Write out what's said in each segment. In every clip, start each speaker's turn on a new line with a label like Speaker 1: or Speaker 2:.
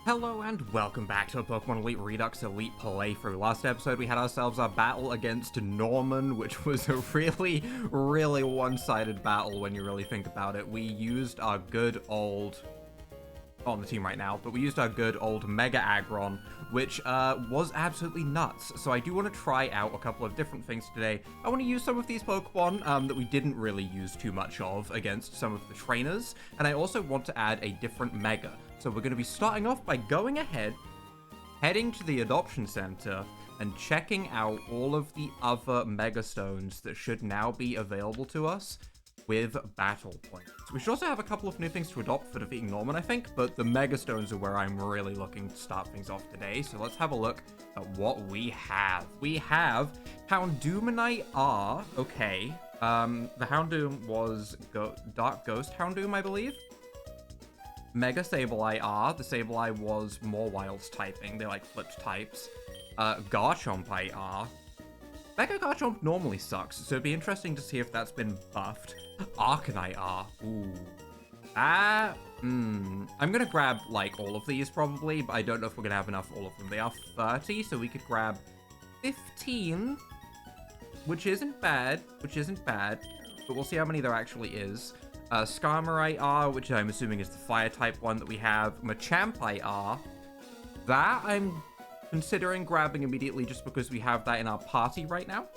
Speaker 1: Hello and welcome back to a Pokemon Elite Redux Elite playthrough. Last episode we had ourselves our battle against Norman, which was a really one-sided battle when you really think about it. We used our good old... on the team right now, but we used our good old Mega Aggron, which was absolutely nuts. So I do want to try out a couple of different things today. I want to use some of these Pokemon that we didn't really use too much of against some of the trainers, and I also want to add a different Mega. So we're going to be starting off by going ahead, heading to the Adoption Center, and checking out all of the other Mega Stones that should now be available to us with battle points. We should also have a couple of new things to adopt for defeating Norman, I think, but the Mega Stones are where I'm really looking to start things off today. So let's have a look at what we have. We have Houndoomnite R. Okay. The Houndoom was Dark Ghost Houndoom, I believe. Mega Sableye R. The Sableye was more Wilds typing. They like flipped types. Garchomp R. Mega Garchomp normally sucks, so it'd be interesting to see if that's been buffed. Arcanite R. Ooh. I'm gonna grab, like, all of these, probably, but I don't know if we're gonna have enough for all of them. They are 30, so we could grab 15, which isn't bad, but we'll see how many there actually is. Skarmory R, which I'm assuming is the Fire-type one that we have. Machamp R. That I'm considering grabbing immediately just because we have that in our party right now.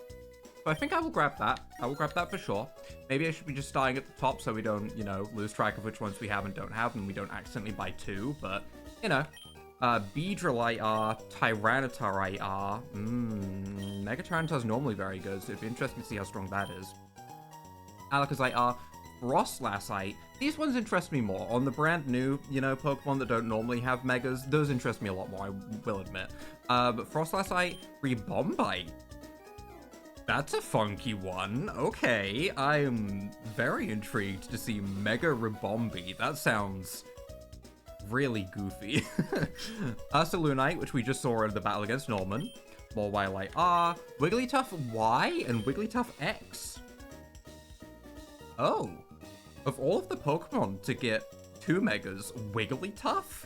Speaker 1: So I think I will grab that. I will grab that for sure. Maybe I should be just starting at the top so we don't, you know, lose track of which ones we have and don't have, and we don't accidentally buy two, but, you know. Beedrill R, Tyranitar R. Mega Tyranitar's normally very good, so it'd be interesting to see how strong that is. Alakazam R, Frostlassite. These ones interest me more. On the brand new, you know, Pokemon that don't normally have Megas, those interest me a lot more, I will admit. But Frostlassite, Rebombite. That's a funky one. Okay, I'm very intrigued to see Mega Rebombi. That sounds really goofy. Ursalunite, which we just saw in the battle against Norman. Mawile R, Wigglytuff Y, and Wigglytuff X. Oh. Of all of the Pokemon to get 2 Megas, Wigglytuff?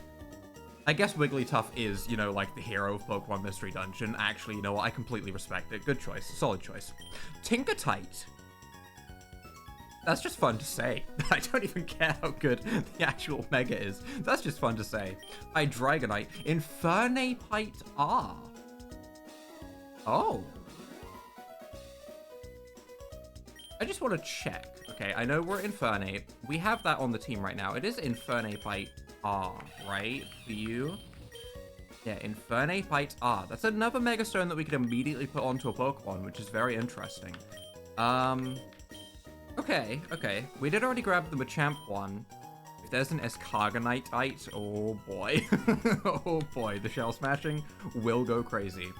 Speaker 1: I guess Wigglytuff is, you know, like the hero of Pokemon Mystery Dungeon. Actually, you know what? I completely respect it. Good choice. Solid choice. Tinkertite. That's just fun to say. I don't even care how good the actual Mega is. That's just fun to say. Dragonite. Infernape R. Oh. I just want to check. Okay, I know we're Infernape. We have that on the team right now. It is Infernape R, right? For you? Yeah, Infernape R. That's another Mega Stone that we could immediately put onto a Pokemon, which is very interesting. Okay. We did already grab the Machamp one. If there's an Escargonite, oh boy. Oh boy, the Shell Smashing will go crazy.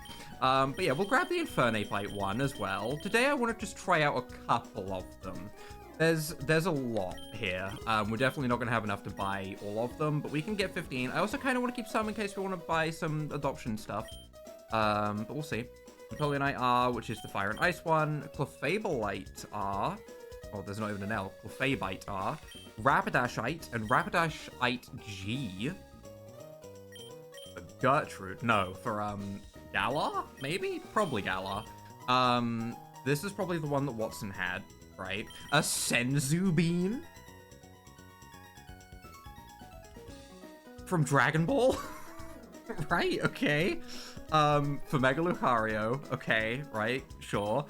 Speaker 1: But yeah, we'll grab the Infernape one as well. Today I want to just try out a couple of them. There's a lot here. We're definitely not going to have enough to buy all of them, but we can get 15. I also kind of want to keep some in case we want to buy some adoption stuff. But we'll see. Napoleonite R, which is the Fire and Ice one. Clefableite R. Oh, there's not even an L. Clefabite R. Rapidashite and Rapidashite G. Gertrude. No, for, Galar? Maybe? Probably Galar. This is probably the one that Watson had, right? A Senzu Bean? From Dragon Ball? Right, okay. For Mega Lucario, okay, right, sure.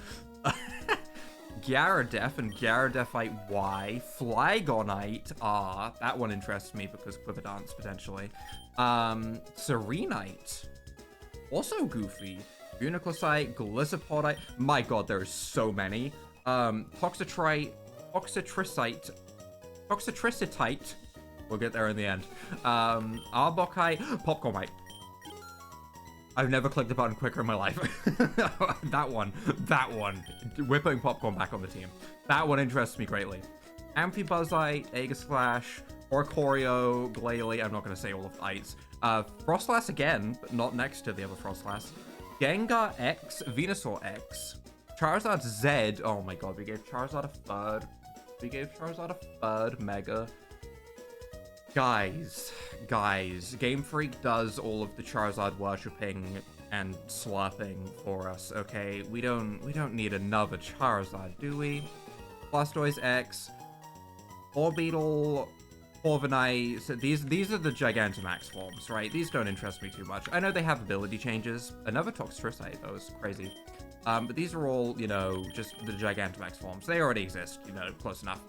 Speaker 1: Gyarados and Gyarados Y. Flygonite R. That one interests me because Quiver Dance, potentially. Serenite. Also goofy. Uniclosite, Gliscopodite. My god, there are so many. Toxatricite. We'll get there in the end. Arbokite, Popcormite. I've never clicked the button quicker in my life. That one. We're putting Popcorn back on the team. That one interests me greatly. Amphibuzzite, Aegislash, Oricorio, Glalie. I'm not going to say all of the ites. Frostlass again, but not next to the other Frostlass. Gengar X, Venusaur X, Charizard Z. Oh my god, we gave Charizard a third. Mega. Guys, Gamefreak does all of the Charizard worshipping and slurping for us, okay? We don't need another Charizard, do we? Blastoise X, Orbeetle, Corviknight. So these are the Gigantamax forms, right? These don't interest me too much. I know they have ability changes. Another Toxtricite, though, is crazy. But these are all, you know, just the Gigantamax forms. They already exist, you know, close enough.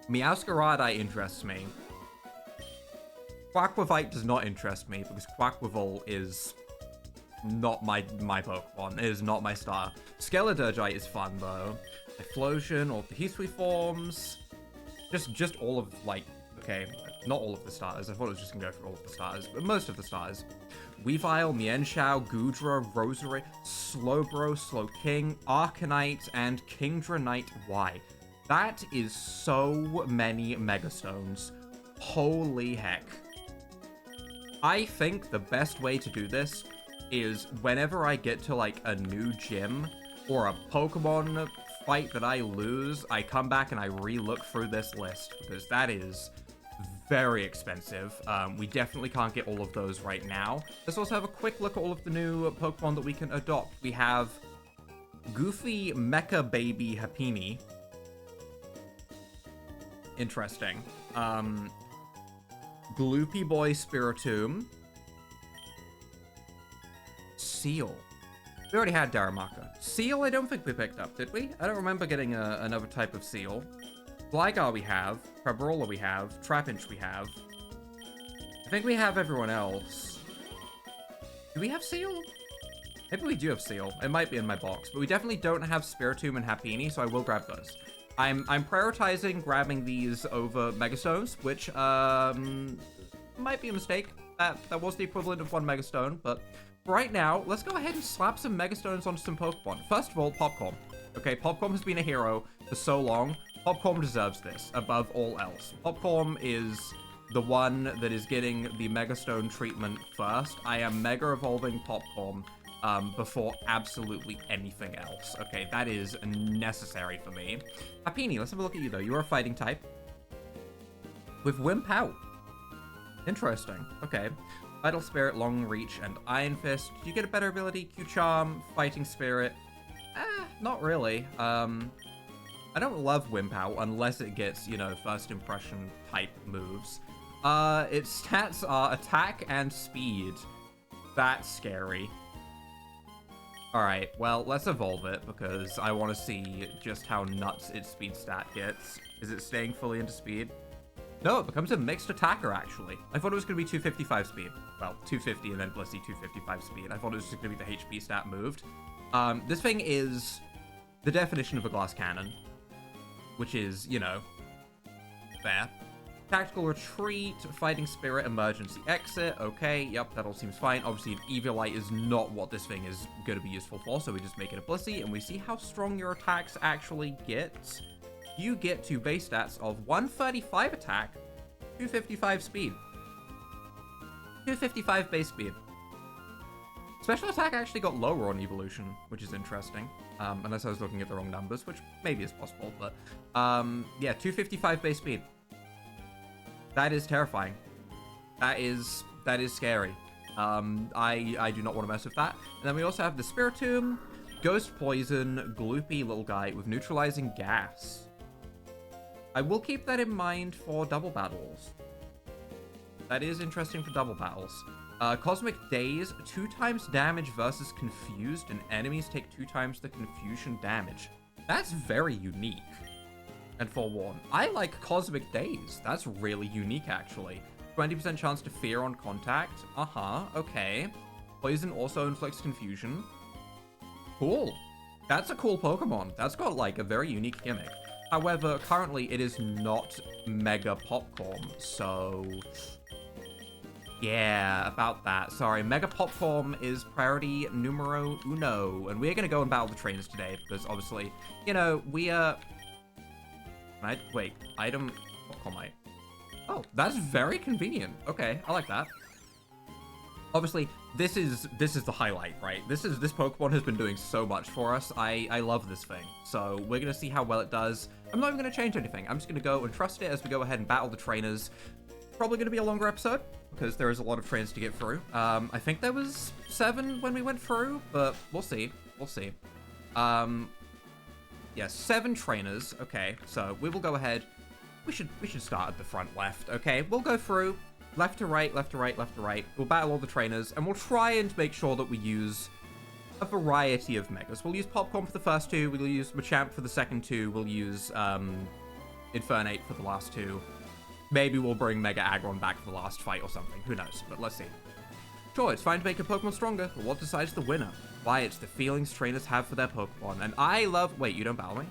Speaker 1: Meowscarada interests me. Quaquavite does not interest me because Quaquaval is not my Pokemon. It is not my star. Skeledirgite is fun though. Typhlosion, all the Hisui forms. Just all of, like, okay, not all of the stars. I thought it was just gonna go for all of the stars, but most of the stars. Weavile, Mienshao, Goodra, Rosary, Slowbro, Slowking, Arcanite, and Kingdra Y. That is so many Megastones. Holy heck. I think the best way to do this is whenever I get to, like, a new gym or a Pokemon fight that I lose, I come back and I re-look through this list, because that is very expensive. We definitely can't get all of those right now. Let's also have a quick look at all of the new Pokemon that we can adopt. We have Goofy Mecha Baby Happiny. Interesting. Gloopy Boy Spiritomb. Seal. We already had Darumaka. Seal, I don't think we picked up, did we? I don't remember getting another type of seal. Gligar we have. Crabrola we have. Trapinch we have. I think we have everyone else. Do we have Seal? Maybe we do have Seal. It might be in my box, but we definitely don't have Spiritomb and Happiny, so I will grab those. I'm prioritizing grabbing these over Megastones, which might be a mistake. That was the equivalent of one Megastone, but right now, let's go ahead and slap some Megastones onto some Pokemon. First of all, Popcorm. Okay, Popcorm has been a hero for so long. Popcorm deserves this above all else. Popcorm is the one that is getting the Megastone treatment first. I am Mega Evolving Popcorm before absolutely anything else. Okay, that is necessary for me. Happiny, let's have a look at you, though. You're a fighting type. With Wimp Out. Interesting. Okay. Vital Spirit, Long Reach, and Iron Fist. Do you get a better ability? Q-Charm, Fighting Spirit. Not really. I don't love Wimp Out unless it gets, you know, first impression type moves. Its stats are attack and speed. That's scary. Alright, well, let's evolve it because I want to see just how nuts its speed stat gets. Is it staying fully into speed? No, it becomes a mixed attacker, actually. I thought it was going to be 255 speed. Well, 250 and then Blissey 255 speed. I thought it was just going to be the HP stat moved. This thing is the definition of a glass cannon, which is, you know, fair. Tactical Retreat, Fighting Spirit, Emergency Exit. Okay, yep, that all seems fine. Obviously, an Eviolite is not what this thing is going to be useful for, so we just make it a Blissey, and we see how strong your attacks actually get. You get to base stats of 135 attack, 255 speed. 255 base speed. Special attack actually got lower on evolution, which is interesting. Unless I was looking at the wrong numbers, which maybe is possible, but yeah, 255 base speed. That is terrifying. That is scary. I do not want to mess with that. And then we also have the Spiritomb, Ghost Poison, Gloopy little guy with neutralizing gas. I will keep that in mind for double battles. That is interesting for double battles. Cosmic Daze, 2 times damage versus Confused, and enemies take 2 times the Confusion damage. That's very unique and forewarned. I like Cosmic Daze. That's really unique, actually. 20% chance to fear on contact. Okay. Poison also inflicts confusion. Cool. That's a cool Pokemon. That's got, like, a very unique gimmick. However, currently it is not Mega Popcorm, so yeah, about that. Sorry, Mega Popcorm is priority numero uno, and we're gonna go and battle the trainers today, because obviously, you know, we wait, item Popcormite. Oh, that's very convenient. Okay, I like that. Obviously, this is the highlight, right? This Pokemon has been doing so much for us. I love this thing. So we're gonna see how well it does. I'm not even gonna change anything. I'm just gonna go and trust it as we go ahead and battle the trainers. probably going to be a longer episode because there is a lot of trains to get through. I think there was 7 when we went through, but we'll see. We'll see. Yeah, 7 trainers. Okay, so we will go ahead. We should start at the front left. Okay, we'll go through left to right, left to right, left to right. We'll battle all the trainers, and we'll try and make sure that we use a variety of megas. We'll use Popcorn for the first 2. We'll use Machamp for the second 2. We'll use Infernape for the last 2. Maybe we'll bring Mega Aggron back for the last fight or something. Who knows? But let's see. Sure, it's fine to make a Pokemon stronger, but what decides the winner? Why, it's the feelings trainers have for their Pokemon. And I love... Wait, you don't battle me?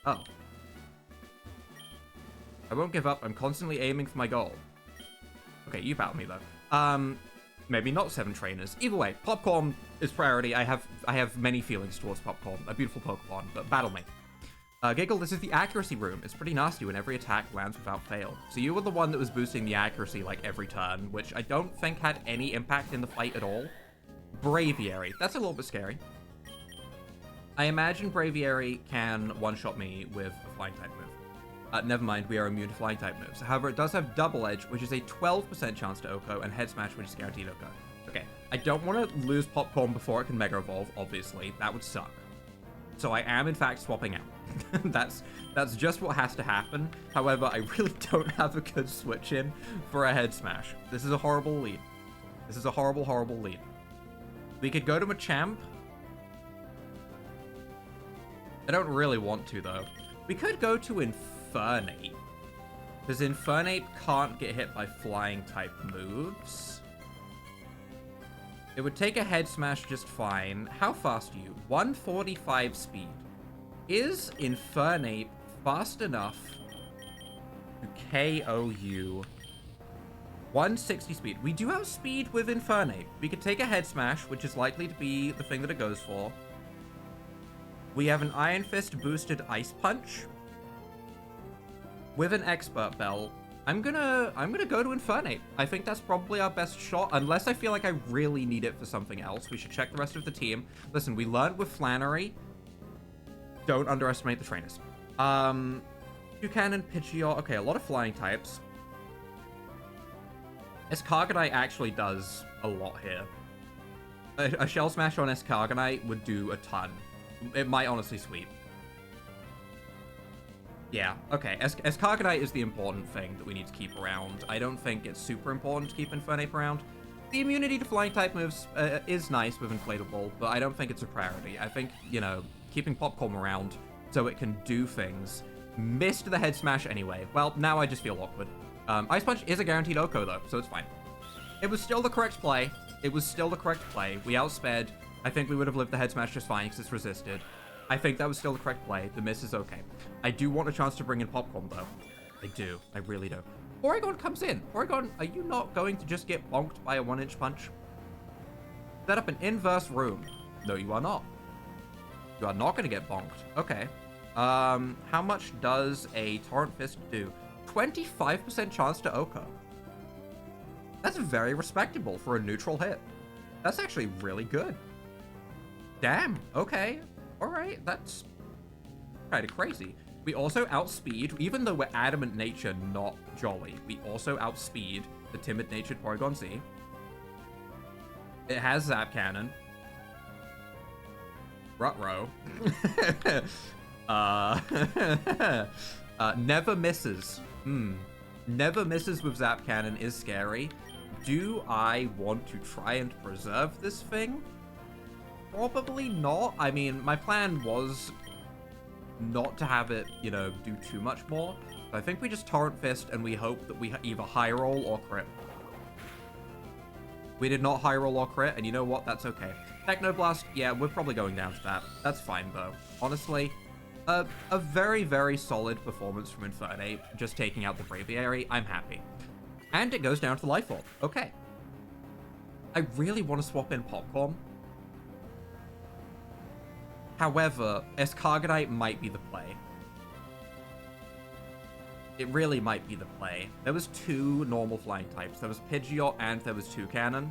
Speaker 1: Oh. I won't give up. I'm constantly aiming for my goal. Okay, you battle me, though. Maybe not 7 trainers. Either way, Popcorn is priority. I have many feelings towards Popcorn. A beautiful Pokemon, but battle me. Giggle, this is the accuracy room. It's pretty nasty when every attack lands without fail. So you were the one that was boosting the accuracy like every turn, which I don't think had any impact in the fight at all. Braviary. That's a little bit scary. I imagine Braviary can one-shot me with a flying type move. Never mind, we are immune to flying type moves. However, it does have Double Edge, which is a 12% chance to OHKO, and Head Smash, which is guaranteed OHKO. Okay, I don't want to lose Popcorn before it can Mega Evolve, obviously. That would suck. So I am, in fact, swapping out. That's just what has to happen. However, I really don't have a good switch in for a Head Smash. This is a horrible lead. This is a horrible, horrible lead. We could go to Machamp. I don't really want to, though. We could go to Infernape. Because Infernape can't get hit by flying type moves. It would take a Head Smash just fine. How fast are you? 145 speed. Is Infernape fast enough to KO you? 160 speed. We do have speed with Infernape. We could take a Head Smash, which is likely to be the thing that it goes for. We have an Iron Fist boosted Ice Punch. With an Expert Belt, I'm gonna go to Infernape. I think that's probably our best shot, unless I feel like I really need it for something else. We should check the rest of the team. Listen, we learned with Flannery. Don't underestimate the trainers. Toucannon, Pidgeot. Okay, a lot of flying types. Escargonite actually does a lot here. A Shell Smash on Escargonite would do a ton. It might honestly sweep. Yeah, okay. Escargonite is the important thing that we need to keep around. I don't think it's super important to keep Infernape around. The immunity to flying type moves is nice with Inflatable, but I don't think it's a priority. I think, you know, keeping Popcorn around so it can do things. Missed the Head Smash anyway. Well, now I just feel awkward. Ice Punch is a guaranteed OHKO, though, so it's fine. It was still the correct play. It was still the correct play. We outsped. I think we would have lived the Head Smash just fine because it's resisted. I think that was still the correct play. The miss is okay. I do want a chance to bring in Popcorn, though. I do. I really do. Porygon comes in. Porygon, are you not going to just get bonked by a 1-inch punch? Set up an inverse room. No, you are not. You are not going to get bonked. Okay. How much does a Torrent Fist do? 25% chance to OHKO. That's very respectable for a neutral hit. That's actually really good. Damn. Okay. All right. That's kind of crazy. We also outspeed, even though we're Adamant Nature, not Jolly. We also outspeed the Timid-Natured Porygon Z. It has Zap Cannon. Rutro. Never misses. Never misses with Zap Cannon is scary. Do I want to try and preserve this thing? Probably not. I mean, my plan was not to have it, you know, do too much more. So I think we just Torrent Fist and we hope that we either high roll or crit. We did not high roll or crit, and you know what? That's okay. Technoblast, yeah, we're probably going down to that. That's fine, though. Honestly, a very, very solid performance from Infernape, just taking out the Braviary. I'm happy. And it goes down to the Life Orb. Okay. I really want to swap in Popcorn. However, Escargonite might be the play. It really might be the play. There was 2 normal flying types. There was Pidgeot and there was Toucannon.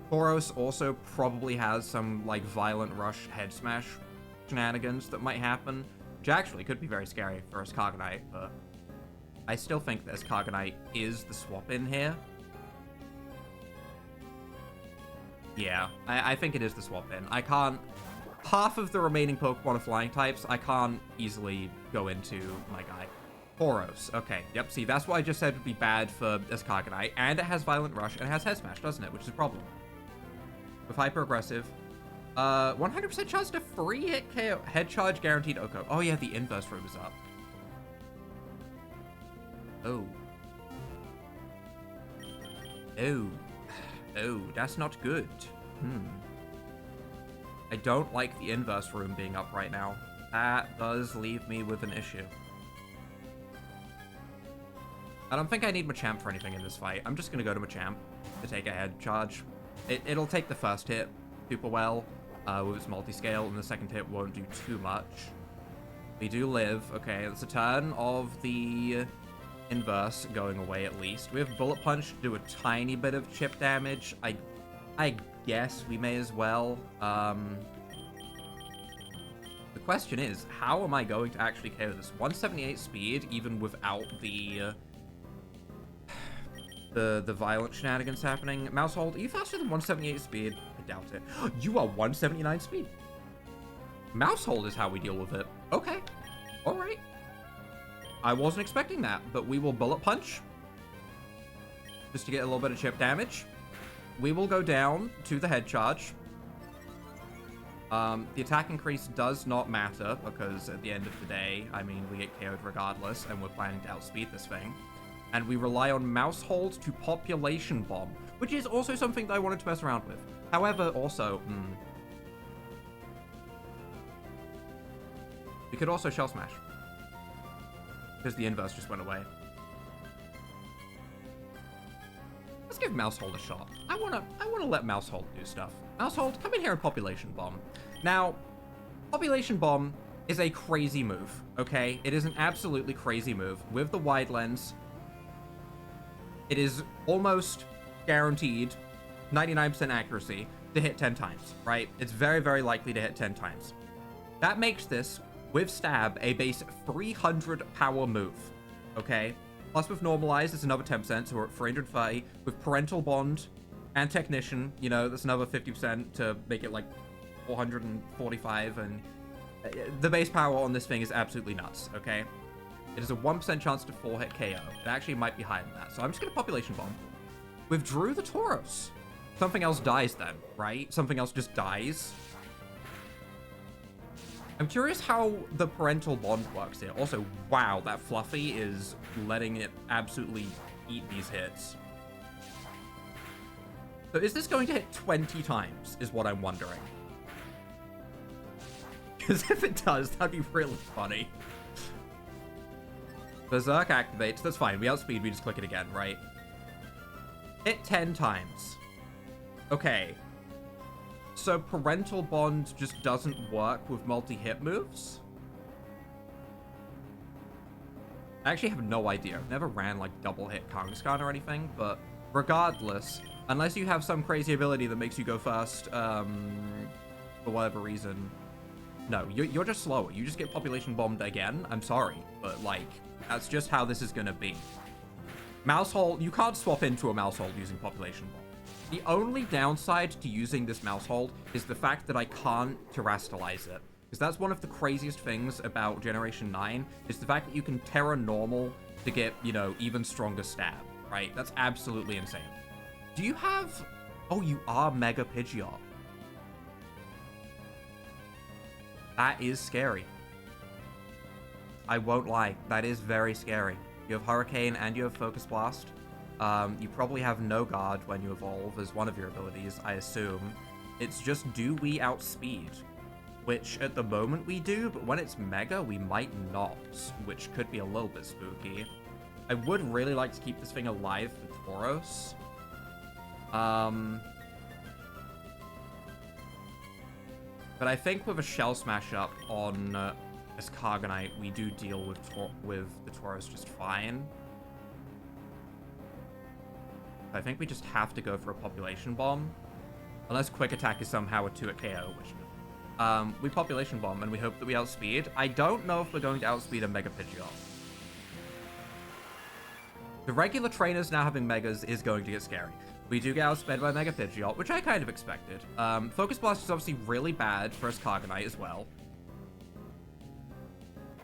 Speaker 1: Tauros also probably has some, like, Violent Rush Head Smash shenanigans that might happen, which actually could be very scary for Escargonite, but I still think that Escargonite is the swap in here. Yeah, I think it is the swap in. I can't... Half of the remaining Pokemon are flying types. I can't easily go into my guy. Tauros. Okay, yep, see, that's what I just said would be bad for Escargonite. And it has Violent Rush, and it has Head Smash, doesn't it? Which is a problem. With Hyper Aggressive. 100% chance to free hit KO. Head Charge guaranteed Oko. Oh yeah, the inverse room is up. Oh. Oh. Oh, that's not good. I don't like the inverse room being up right now. That does leave me with an issue. I don't think I need Machamp for anything in this fight. I'm just going to go to Machamp to take a head charge. It'll take the first hit super well with its multi-scale, and the second hit won't do too much. We do live. Okay, it's a turn of the inverse going away at least. We have Bullet Punch to do a tiny bit of chip damage. I guess we may as well. The question is, how am I going to actually KO this? 178 speed, even without the violent shenanigans happening. Mousehold, are you faster than 178 speed? I doubt it. You are 179 speed. Mousehold is how we deal with it. Okay. All right. I wasn't expecting that, but we will Bullet Punch just to get a little bit of chip damage. We will go down to the head charge. The attack increase does not matter because at the end of the day, I mean, we get KO'd regardless, and we're planning to outspeed this thing. And we rely on Mousehold to Population Bomb, which is also something that I wanted to mess around with. However, also, we could also Shell Smash, because the inverse just went away. Let's give Mousehold a shot. I wanna let Mousehold do stuff. Mousehold, come in here and Population Bomb. Now, Population Bomb is a crazy move, okay? It is an absolutely crazy move. With the wide lens, it is almost guaranteed 99% accuracy to hit 10 times, right? It's very, very likely to hit 10 times. That makes this, with Stab, a base 300 power move, okay? Plus with Normalize, it's another 10%, so we're at 330. With Parental Bond and Technician, you know, that's another 50% to make it like 445, and the base power on this thing is absolutely nuts, okay? It is a 1% chance to 4-hit KO. It actually might be higher than that, so I'm just going to Population Bomb. Withdrew the Tauros. Something else dies then, right? Something else just dies. I'm curious how the Parental Bond works here. Also, wow, that Fluffy is letting it absolutely eat these hits. So is this going to hit 20 times, is what I'm wondering. Because if it does, that'd be really funny. Berserk activates, that's fine. We outspeed, we just click it again, right? Hit 10 times. Okay. So Parental Bond just doesn't work with multi-hit moves? I actually have no idea. I've never ran like double hit Kangaskhan or anything, but regardless, unless you have some crazy ability that makes you go first, for whatever reason. No, you're just slower. You just get Population Bombed again. I'm sorry, but like, that's just how this is gonna be. Mousehold, you can't swap into a Mousehold using Population Bomb. The only downside to using this Mousehold is the fact that I can't Terrastalize it. Because that's one of the craziest things about Generation 9, is the fact that you can Terra Normal to get, you know, even stronger stab, right? That's absolutely insane. Do you have... Oh, you are Mega Pidgeot. That is scary. I won't lie. That is very scary. You have Hurricane and you have Focus Blast. You probably have No Guard when you evolve as one of your abilities, I assume. It's just, do we outspeed? Which, at the moment, we do, but when it's Mega, we might not, which could be a little bit spooky. I would really like to keep this thing alive for Tauros. But I think with a Shell Smash up on Escargonite, we do deal with the Tauros just fine. I think we just have to go for a Population Bomb. Unless Quick Attack is somehow a 2-hit KO, which... we Population Bomb, and we hope that we outspeed. I don't know if we're going to outspeed a Mega Pidgeot. The regular trainers now having Megas is going to get scary. We do get outsped by Mega Pidgeot, which I kind of expected. Focus Blast is obviously really bad for us Cargonite as well.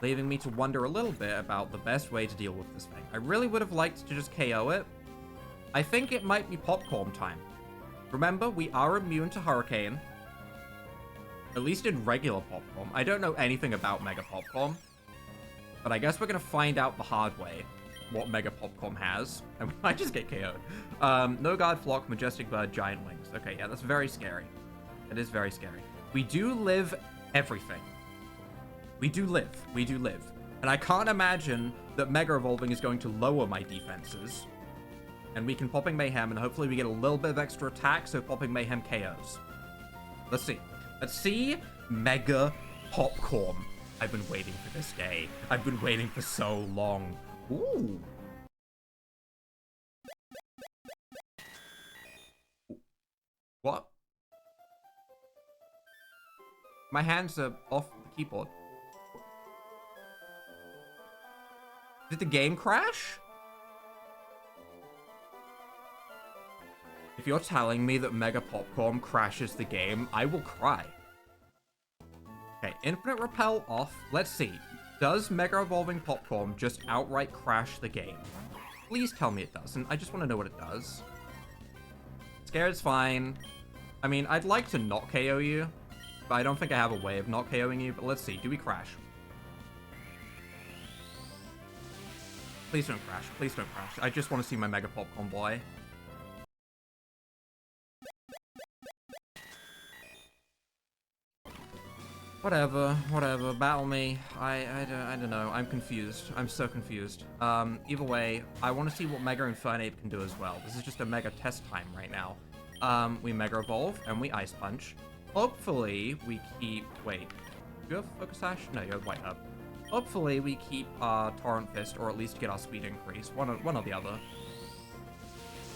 Speaker 1: Leaving me to wonder a little bit about the best way to deal with this thing. I really would have liked to just KO it. I think it might be Popcorn time. Remember, we are immune to Hurricane. At least in regular Popcorn. I don't know anything about Mega Popcorn. But I guess we're going to find out the hard way what Mega Popcorn has, and we might just get KO'd. No Guard, Flock, Majestic Bird, Giant Wings. Okay, yeah, that's very scary. It is very scary. We do live everything. We do live. We do live. And I can't imagine that Mega Evolving is going to lower my defenses. And we can Popping Mayhem, and hopefully we get a little bit of extra attack, so Popping Mayhem KOs. Let's see. Let's see Mega Popcorn. I've been waiting for this day. I've been waiting for so long. Ooh. What? My hands are off the keyboard. Did the game crash? If you're telling me that Mega Popcorn crashes the game, I will cry. Okay, Infinite Repel off. Let's see. Does Mega Evolving Popcorn just outright crash the game? Please tell me it doesn't. I just want to know what it does. Scared's fine. I mean, I'd like to not KO you, but I don't think I have a way of not KOing you. But let's see. Do we crash? Please don't crash. Please don't crash. I just want to see my Mega Popcorn boy. Whatever, battle me. I don't know. I'm confused. I'm so confused. Either way, I want to see what Mega Infernape can do as well. This is just a Mega test time right now. We Mega Evolve, and we Ice Punch. Hopefully, we keep... Wait. Do you have Focus Sash? No, you have White Herb. Hopefully, we keep our Torrent Fist, or at least get our speed increase. One or the other.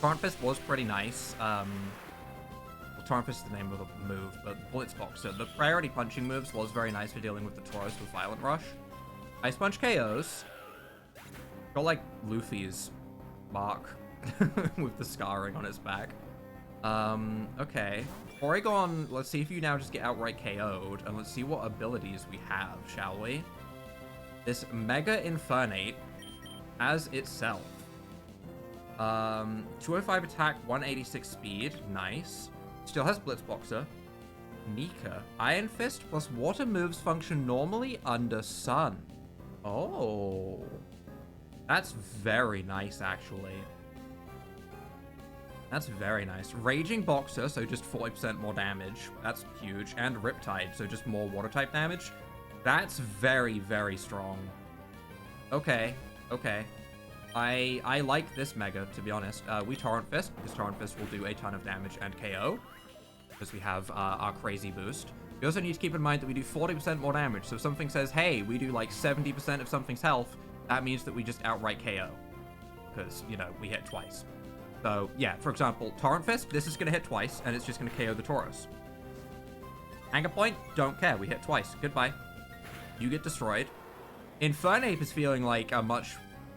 Speaker 1: Torrent Fist was pretty nice. Torrent Fist is the name of the move, but Blitz Boxer. The priority punching moves was very nice for dealing with the Tauros with Violent Rush. Ice Punch KOs. Got like Luffy's mark with the scarring on his back. Okay. Porygon, let's see if you now just get outright KO'd, and let's see what abilities we have, shall we? This Mega Infernape as itself. 205 attack, 186 speed, nice. Still has Blitz Boxer. Nika. Iron Fist plus water moves function normally under sun. Oh. That's very nice, actually. That's very nice. Raging Boxer, so just 40% more damage. That's huge. And Riptide, so just more water type damage. That's very, very strong. Okay. Okay. I like this Mega, to be honest. We Torrent Fist, because Torrent Fist will do a ton of damage and KO. Because we have our crazy boost. We also need to keep in mind that we do 40% more damage. So if something says, hey, we do like 70% of something's health, that means that we just outright KO. Because, you know, we hit twice. So, yeah, for example, Torrent Fist, this is going to hit twice, and it's just going to KO the Tauros. Anger Point, don't care, we hit twice. Goodbye. You get destroyed. Infernape is feeling like a much...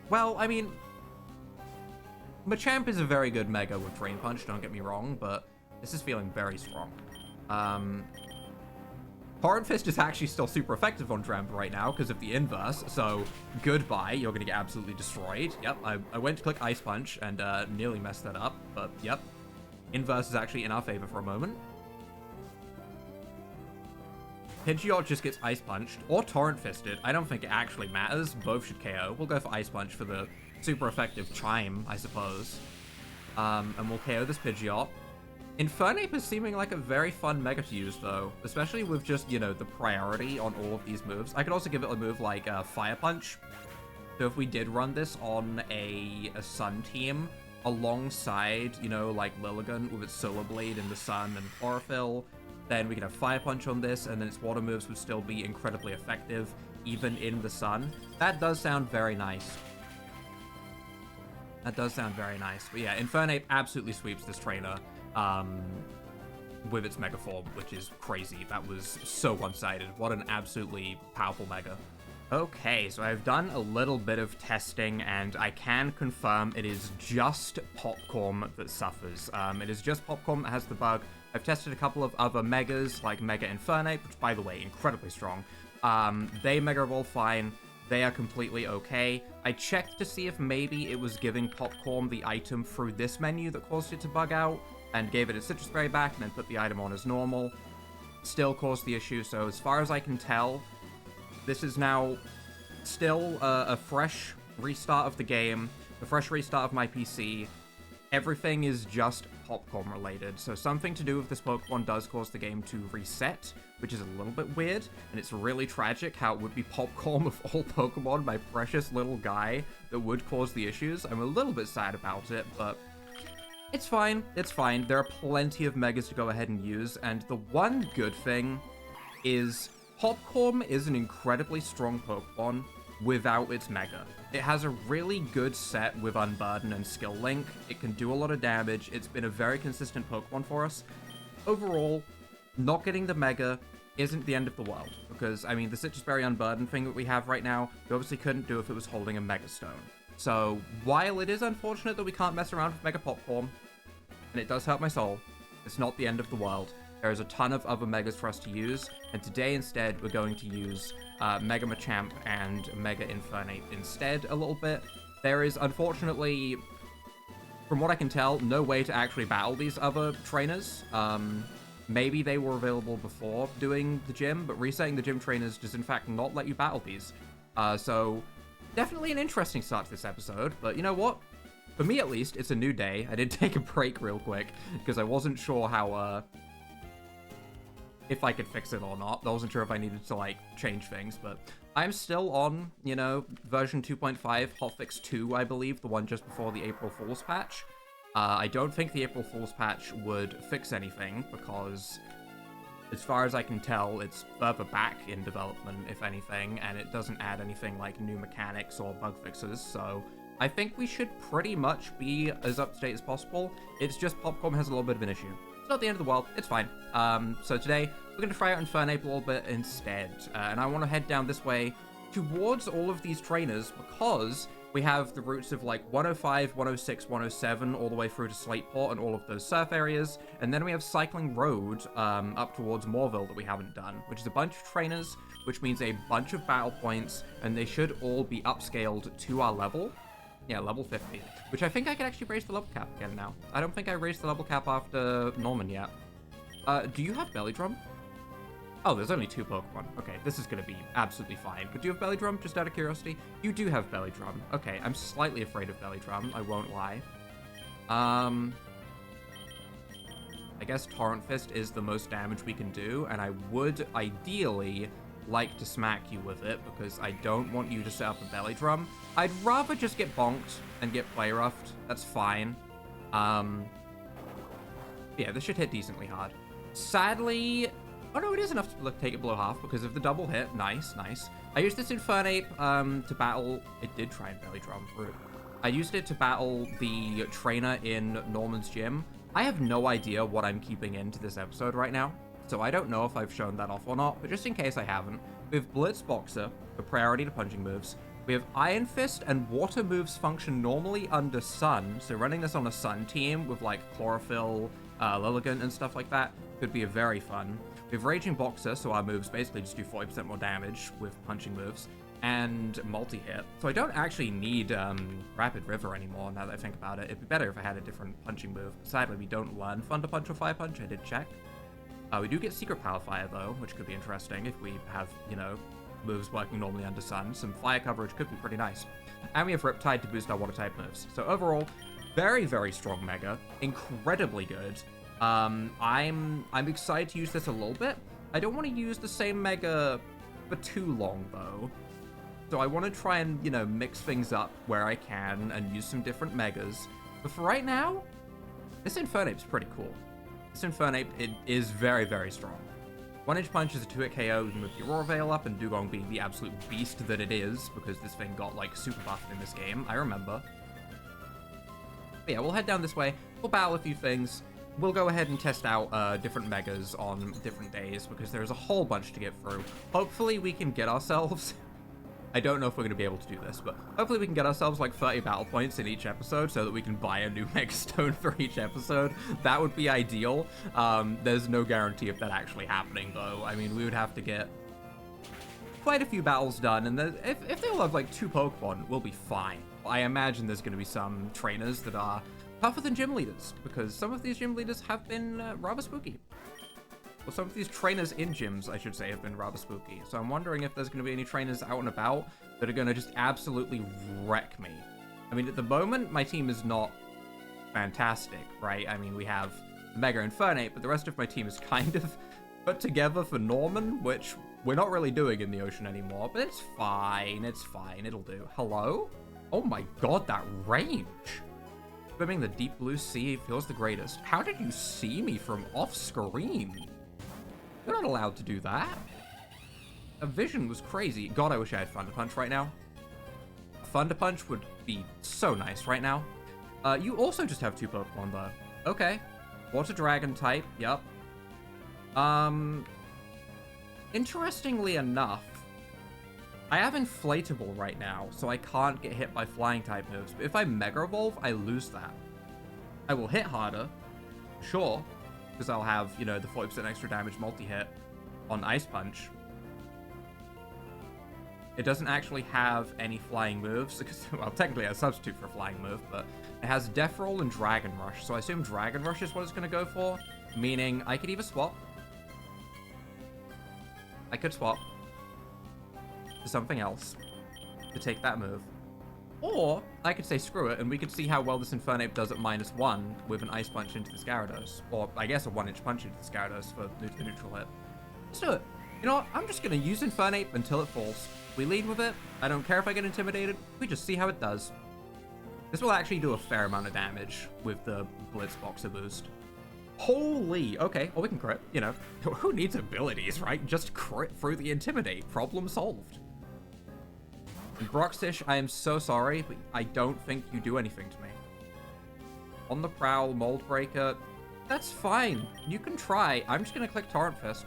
Speaker 1: Well, I mean... Machamp is a very good Mega with Drain Punch, don't get me wrong, but this is feeling very strong. Torrent Fist is actually still super effective on Drampa right now because of the inverse, so goodbye, you're gonna get absolutely destroyed. Yep, I went to click Ice Punch and nearly messed that up, but yep. Inverse is actually in our favor for a moment. Pidgeot just gets Ice Punched, or Torrent Fisted. I don't think it actually matters. Both should KO. We'll go for Ice Punch for the super effective Chime, I suppose. And we'll KO this Pidgeot. Infernape is seeming like a very fun Mega to use, though. Especially with just, you know, the priority on all of these moves. I could also give it a move like Fire Punch. So if we did run this on a Sun team, alongside, you know, like Lilligant with its Solar Blade in the Sun and Chlorophyll, then we could have Fire Punch on this, and then its water moves would still be incredibly effective, even in the Sun. That does sound very nice. That does sound very nice. But yeah, Infernape absolutely sweeps this trainer with its Mega Form, which is crazy. That was so one-sided. What an absolutely powerful Mega. Okay, so I've done a little bit of testing, and I can confirm it is just Popcorm that suffers. It is just Popcorm that has the bug. I've tested a couple of other Megas, like Mega Infernape, which, by the way, incredibly strong. They Mega Evolve fine. They are completely okay. I checked to see if maybe it was giving Popcorm the item through this menu that caused it to bug out, and gave it a Citrus Berry back, and then put the item on as normal. Still caused the issue, so as far as I can tell, this is now still a fresh restart of the game, a fresh restart of my PC. Everything is just Popcorm related, so something to do with this Pokemon does cause the game to reset, which is a little bit weird, and it's really tragic how it would be Popcorm of all Pokemon, my precious little guy, that would cause the issues. I'm a little bit sad about it, but it's fine, it's fine. There are plenty of Megas to go ahead and use, and the one good thing is Popcorm is an incredibly strong Pokemon without its Mega. It has a really good set with Unburden and Skill Link. It can do a lot of damage. It's been a very consistent Pokemon for us. Overall, not getting the Mega isn't the end of the world, because, I mean, the Citrus Berry Unburden thing that we have right now, we obviously couldn't do if it was holding a Mega Stone. So, while it is unfortunate that we can't mess around with Mega Popcorm, and it does hurt my soul, it's not the end of the world. There is a ton of other Megas for us to use, and today instead we're going to use Mega Machamp and Mega Infernape instead a little bit. There is, unfortunately, from what I can tell, no way to actually battle these other trainers. Maybe they were available before doing the gym, but resetting the gym trainers does in fact not let you battle these. So, definitely an interesting start to this episode, but you know what? For me at least, it's a new day. I did take a break real quick, because I wasn't sure how, if I could fix it or not. I wasn't sure if I needed to, like, change things, but I'm still on, you know, version 2.5, hotfix 2, I believe, the one just before the April Fool's patch. I don't think the April Fool's patch would fix anything, because as far as I can tell, it's further back in development, if anything, and it doesn't add anything like new mechanics or bug fixes, so I think we should pretty much be as up to date as possible. It's just Popcorm has a little bit of an issue. It's not the end of the world, it's fine. So today, we're going to try out Infernape a little bit instead, and I want to head down this way towards all of these trainers, because we have the routes of like 105, 106, 107, all the way through to Slateport and all of those surf areas, and then we have Cycling Road up towards Moorville that we haven't done, which is a bunch of trainers, which means a bunch of battle points, and they should all be upscaled to our level. Yeah, level 50, which I think I can actually raise the level cap again now. I don't think I raised the level cap after Norman yet. Do you have Belly Drum? Oh, there's only 2 Pokemon. Okay, this is going to be absolutely fine. But do you have Belly Drum, just out of curiosity? You do have Belly Drum. Okay, I'm slightly afraid of Belly Drum, I won't lie. I guess Torrent Fist is the most damage we can do, and I would ideally like to smack you with it, because I don't want you to set up a Belly Drum. I'd rather just get bonked and get play roughed. That's fine. Yeah, this should hit decently hard. Sadly, oh no, it is enough to take it below half because of the double hit. Nice, nice. I used this Infernape to battle. It did try and Belly Drum through. I used it to battle the trainer in Norman's gym. I have no idea what I'm keeping into this episode right now, so I don't know if I've shown that off or not, but just in case I haven't, we have Blitz Boxer for priority to punching moves. We have Iron Fist, and water moves function normally under Sun, so running this on a Sun team with like Chlorophyll, Lilligant, and stuff like that could be very fun. We have Raging Boxer, so our moves basically just do 40% more damage with punching moves, and multi-hit. So I don't actually need Rapid River anymore now that I think about it. It'd be better if I had a different punching move. Sadly, we don't learn Thunder Punch or Fire Punch, I did check. We do get Secret Power Fire, though, which could be interesting if we have, you know, moves working normally under Sun. Some fire coverage could be pretty nice. And we have Riptide to boost our water-type moves. So overall, very, very strong Mega. Incredibly good. I'm excited to use this a little bit. I don't want to use the same Mega for too long, though. So I want to try and, you know, mix things up where I can and use some different Megas. But for right now, this Infernape's pretty cool. This Infernape, it is very, very strong. 1-Inch Punch is a 2-hit KO even with the Aurora Veil up, and Dugong being the absolute beast that it is, because this thing got, like, super buffed in this game, I remember. But yeah, we'll head down this way, we'll battle a few things, we'll go ahead and test out different Megas on different days, because there's a whole bunch to get through. Hopefully we can get ourselves I don't know if we're going to be able to do this, but hopefully we can get ourselves like 30 battle points in each episode so that we can buy a new Mega Stone for each episode. That would be ideal. There's no guarantee of that actually happening, though. I mean, we would have to get quite a few battles done, and if they all have like 2 Pokemon, we'll be fine. I imagine there's going to be some trainers that are tougher than gym leaders, because some of these gym leaders have been rather spooky. Well, some of these trainers in gyms, I should say, have been rather spooky. So I'm wondering if there's going to be any trainers out and about that are going to just absolutely wreck me. I mean, at the moment, my team is not fantastic, right? I mean, we have Mega Infernape, but the rest of my team is kind of put together for Norman, which we're not really doing in the ocean anymore, but it's fine. It's fine. It'll do. Hello? Oh my god, that range! Swimming the deep blue sea feels the greatest. How did you see me from off screen? You're not allowed to do that. A vision was crazy. God, I wish I had Thunder Punch right now. Thunder Punch would be so nice right now. You also just have 2 Pokemon, though. Okay. Water Dragon type. Yep. Interestingly enough, I have Inflatable right now, so I can't get hit by flying type moves. But if I Mega Evolve, I lose that. I will hit harder, sure, because I'll have, you know, the 40% extra damage multi-hit on Ice Punch. It doesn't actually have any flying moves, because, well, technically a substitute for a flying move, but it has Death Roll and Dragon Rush, so I assume Dragon Rush is what it's going to go for, meaning I could either swap. I could swap to something else to take that move. Or I could say screw it, and we could see how well this Infernape does at -1 with an Ice Punch into the Gyarados. Or, I guess, a 1-inch punch into the Gyarados for the neutral hit. Let's do it. You know what? I'm just going to use Infernape until it falls. We lead with it. I don't care if I get intimidated. We just see how it does. This will actually do a fair amount of damage with the Blitz Boxer boost. Holy! Okay, well, we can crit. You know, who needs abilities, right? Just crit through the Intimidate. Problem solved. Broxish, I am so sorry, but I don't think you do anything to me. On the Prowl, Mold Breaker, that's fine. You can try. I'm just going to click Torrent Fist.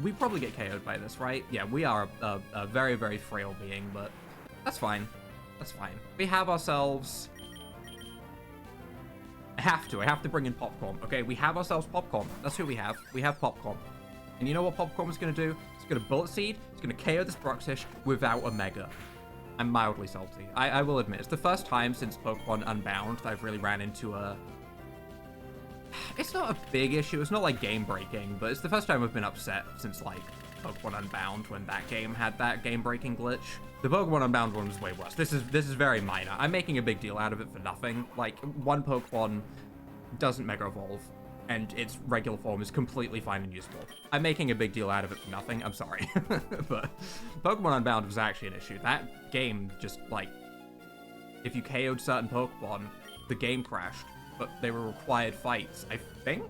Speaker 1: We probably get KO'd by this, right? Yeah, we are a very, very frail being, but that's fine. That's fine. We have ourselves... I have to bring in Popcorm. Okay, we have ourselves Popcorm. That's who we have. We have Popcorm. And you know what Popcorm is going to do? It's going to Bullet Seed. It's going to KO this Broxish without a Mega. I'm mildly salty. I will admit, it's the first time since Pokemon Unbound that I've really ran into a... It's not a big issue. It's not like game-breaking, but it's the first time I've been upset since, like, Pokemon Unbound when that game had that game-breaking glitch. The Pokemon Unbound one was way worse. This is very minor. I'm making a big deal out of it for nothing. Like, one Pokemon doesn't Mega Evolve, and its regular form is completely fine and useful. I'm making a big deal out of it for nothing. I'm sorry. But Pokemon Unbound was actually an issue. That game just, like, if you KO'd certain Pokemon, the game crashed, but they were required fights, I think?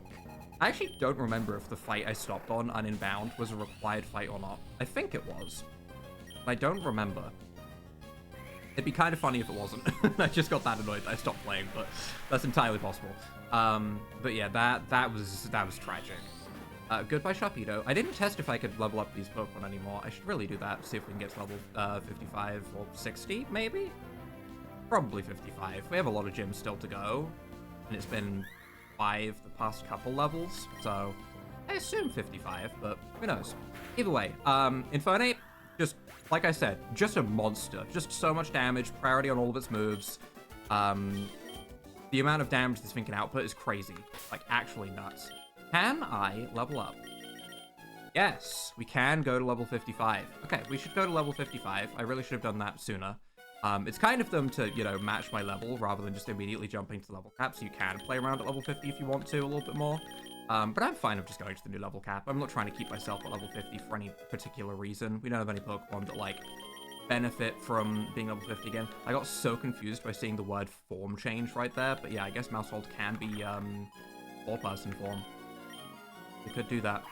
Speaker 1: I actually don't remember if the fight I stopped on Unbound was a required fight or not. I think it was. I don't remember. It'd be kind of funny if it wasn't. I just got that annoyed that I stopped playing, but that's entirely possible. But yeah, that was tragic. Goodbye, Sharpedo. I didn't test if I could level up these Pokemon anymore. I should really do that, see if we can get to level 55 or 60, maybe? Probably 55. We have a lot of gyms still to go, and it's been 5 the past couple levels, so I assume 55, but who knows. Either way, Infernape, just, like I said, just a monster. Just so much damage, priority on all of its moves. The amount of damage this thing can output is crazy. Like, actually nuts. Can I level up? Yes, we can go to level 55. Okay, we should go to level 55. I really should have done that sooner. It's kind of them to, you know, match my level rather than just immediately jumping to level cap, so you can play around at level 50 if you want to a little bit more. But I'm fine with just going to the new level cap. I'm not trying to keep myself at level 50 for any particular reason. We don't have any Pokemon that, like, benefit from being level 50 again. I got so confused by seeing the word form change right there, but yeah, I guess Mousehold can be, 4-person form. We could do that.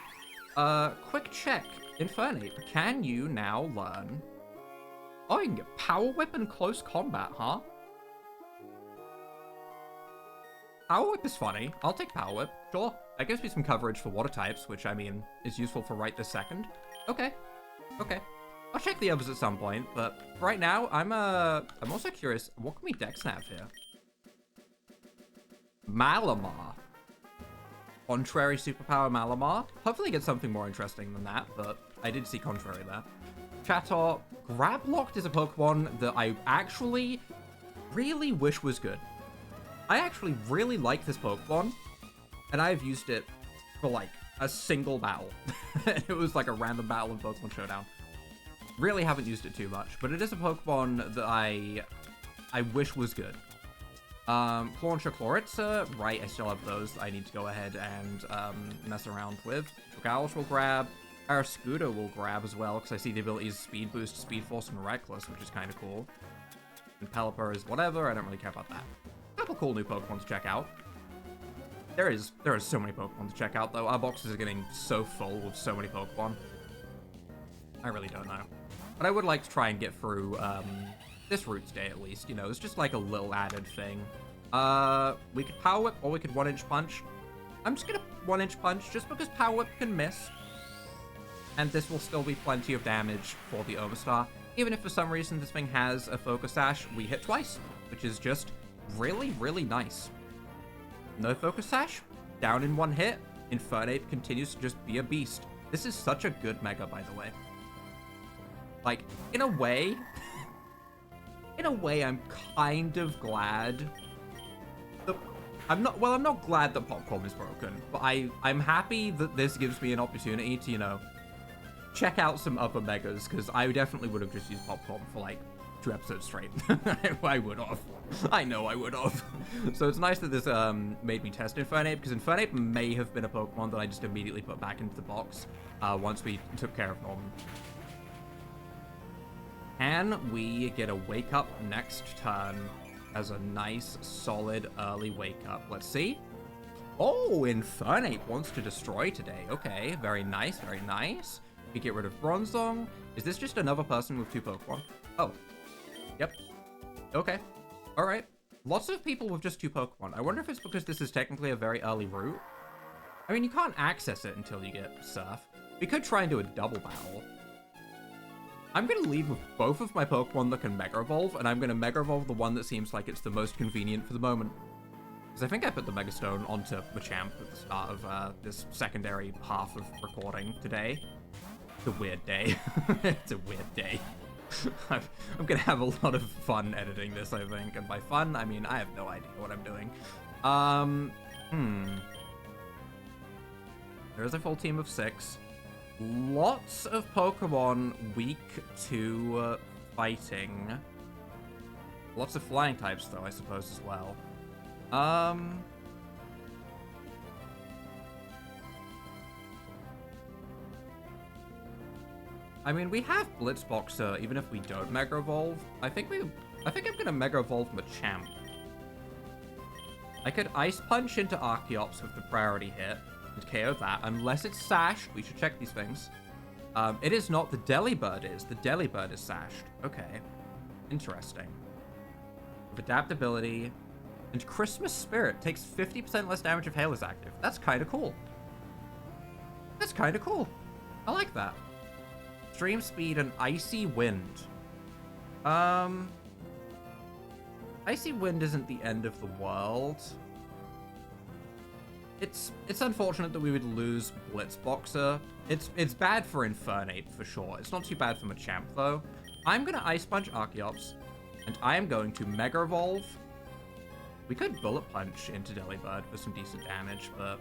Speaker 1: Quick check. Infernape, can you now learn... Oh, you can get Power Whip in close combat, huh? Power Whip is funny. I'll take Power Whip. Sure. That gives me some coverage for water types, which, I mean, is useful for right this second. Okay. Okay. I'll check the others at some point, but right now, I'm also curious, what can we dex nav here? Malamar. Contrary superpower Malamar. Hopefully get something more interesting than that, but I did see contrary there. Chatot. Grablocked is a Pokemon that I actually really wish was good. I actually really like this Pokemon, and I've used it for like a single battle. It was like a random battle in Pokemon Showdown. Really haven't used it too much, but it is a Pokemon that I wish was good. Clauncher, Chloritza, right, I still have those I need to go ahead and mess around with. Dragalish will grab. Arascuda will grab as well, because I see the abilities Speed Boost, Speed Force, and Reckless, which is kind of cool. And Pelipper is whatever, I don't really care about that. A couple cool new Pokemon to check out. There is so many Pokemon to check out, though. Our boxes are getting so full with so many Pokemon. I really don't know. But I would like to try and get through, this route today, at least. You know, it's just like a little added thing. We could Power Whip, or we could 1-Inch Punch. I'm just gonna 1-Inch Punch, just because Power Whip can miss. And this will still be plenty of damage for the Omastar. Even if for some reason this thing has a Focus Sash, we hit twice, which is just really, really nice. No Focus Sash, down in one hit. Infernape continues to just be a beast. This is such a good Mega, by the way. Like, in a way, I'm kind of glad that... I'm not glad that Popcorm is broken, but I'm happy that this gives me an opportunity to, you know, check out some other Megas, because I definitely would have just used Popcorm for, like, 2 episodes straight. I would have. I know I would have. So it's nice that this made me test Infernape, because Infernape may have been a Pokemon that I just immediately put back into the box once we took care of Norman. Can we get a Wake Up next turn as a nice, solid, early Wake Up? Let's see. Oh, Infernape wants to destroy today. Okay, very nice, very nice. We get rid of Bronzong. Is this just another person with 2 Pokemon? Oh. Yep. Okay. Alright. Lots of people with just 2 Pokemon. I wonder if it's because this is technically a very early route. I mean, you can't access it until you get Surf. We could try and do a double battle. I'm going to lead with both of my Pokemon that can Mega Evolve, and I'm going to Mega Evolve the one that seems like it's the most convenient for the moment. Because I think I put the Mega Stone onto Machamp at the start of this secondary half of recording today. It's a weird day. It's a weird day. I'm going to have a lot of fun editing this, I think. And by fun, I mean, I have no idea what I'm doing. There's a full team of 6. Lots of Pokemon weak to fighting. Lots of flying types, though, I suppose, as well. I mean, we have Blitzboxer, even if we don't Mega Evolve. I think I'm gonna Mega Evolve Machamp. I could Ice Punch into Archeops with the priority hit and KO that, unless it's sashed. We should check these things. It is not. The Delibird is. The Delibird is sashed. Okay. Interesting. With adaptability. And Christmas Spirit takes 50% less damage if Hail is active. That's kind of cool. That's kind of cool. I like that. Extreme Speed and Icy Wind. Icy Wind isn't the end of the world. It's unfortunate that we would lose Blitzboxer. It's bad for Infernape for sure. It's not too bad for Machamp though. I'm gonna Ice Punch Archeops, and I am going to Mega Evolve. We could Bullet Punch into Delibird for some decent damage, but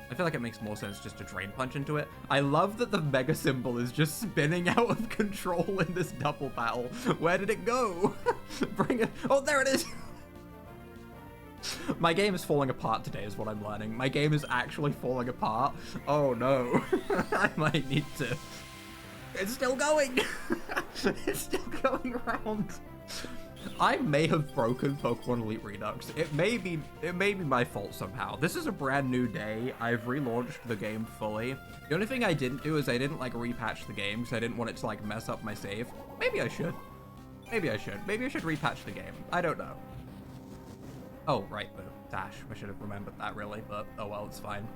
Speaker 1: I feel like it makes more sense just to Drain Punch into it. I love that the Mega symbol is just spinning out of control in this double battle. Where did it go? Bring it. Oh, there it is. My game is falling apart today is what I'm learning. My game is actually falling apart. Oh no. I might need to. It's still going. It's still going around. I may have broken Pokemon Elite Redux. It may be my fault somehow. This is a brand new day. I've relaunched the game fully. The only thing I didn't do is I didn't like repatch the game because I didn't want it to like mess up my save. Maybe I should. Maybe I should. Maybe I should repatch the game. I don't know. Oh, right, the dash. I should have remembered that really, but oh well, it's fine.